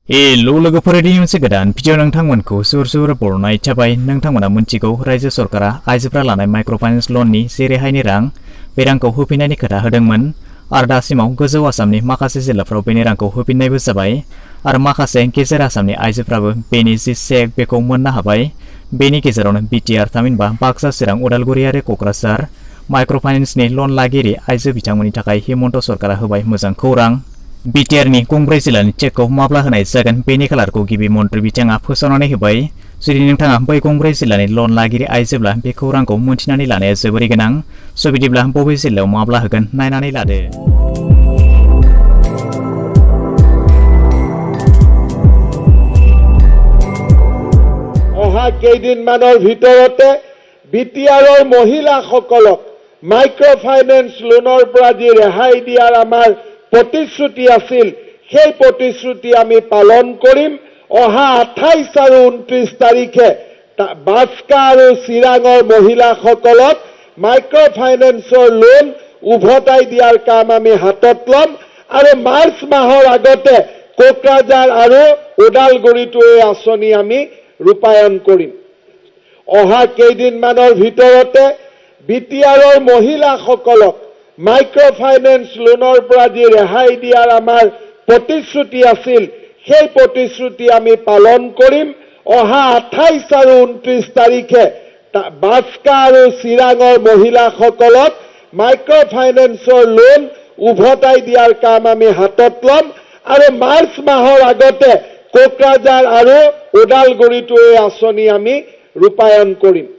लोगोफोरनि मोनसे गोदान भिडिअ नोंथांमोनखौ सुर बरनाय थाबाय। नोंथांमोना मोनथिगौ राज्यो सरकारा आइजोफोरा लानाय माइक्रोफाइनेन्स लोननि जे रेहायनि रां बे रांखौ होफिननायनि खोथा होदोंमोन आरो दासिमाव गोजौ आसामनि माखासे जिल्लाफोराव बेनि रांखौ होफिननायबो जाबाय आरो माखासे गेजेर आसामनि आइजोफ्राबो बेनि जि चेक बेखौ मोननो हाबाय। बेनि गेजेरावनो BTR थामहिनबा बाक्सा चिरां उदालगुरि आरो क'क्राझार माइक्रोफाइनेन्सनि लन लागिरि आइजो बिथांमोननि थाखाय हिमन्त सरकारा होबाय मोजां खौरां। BTR नि गंब्रै जिल्लानि चेकखौ माब्ला होनाय जागोन बेनि खालारखौ गिबि मन्थ्रि बिथाङा फोसावनानै होबाय। जुदि नोंथाङा बै गंब्रै जिल्लानि लन लागिरि आइजोब्ला बे खौरांखौ मोनथिनानै लानाया जोबोरै गोनां। स' बिदिब्ला बबे जिल्लायाव माब्ला होगोन नायनानै लादो। অহা কেইদিনমানৰ ভিতৰতে BTRৰ মহিলাসকলক মাইক্ৰ'ফাইনেন্স লোনৰ পৰা যি ৰেহাই দিয়াৰ আমাৰ প্ৰতিশ্ৰুতি আছিল সেই প্ৰতিশ্ৰুতি আমি পালন কৰিম। অহা 28 আৰু 29 তাৰিখে বাস্কা আৰু চিৰাঙৰ মহিলাসকলক মাইক্ৰ'ফাইনেন্সৰ লোন উভতাই দিয়াৰ কাম আমি হাতত ল'ম আৰু মাৰ্চ মাহৰ আগতে কোকৰাঝাৰ আৰু ওদালগুৰিতো এই আঁচনি আমি ৰূপায়ণ কৰিম। অহা কেইদিনমানৰ ভিতৰতে BTRৰ মহিলাসকলক মাইক্ৰ'ফাইনেন্স লোনৰ পৰা যি ৰেহাই দিয়াৰ আমাৰ প্ৰতিশ্ৰুতি আছিল সেই প্ৰতিশ্ৰুতি আমি পালন কৰিম। অহা 28 আৰু 29 তাৰিখে বাস্কা আৰু চিৰাঙৰ মহিলাসকলক মাইক্ৰ'ফাইনেন্সৰ লোন উভতাই দিয়াৰ কাম আমি হাতত ল'ম আৰু মাৰ্চ মাহৰ আগতে কোকৰাঝাৰ আৰু ওদালগুৰিতো এই আঁচনি আমি ৰূপায়ণ কৰিম।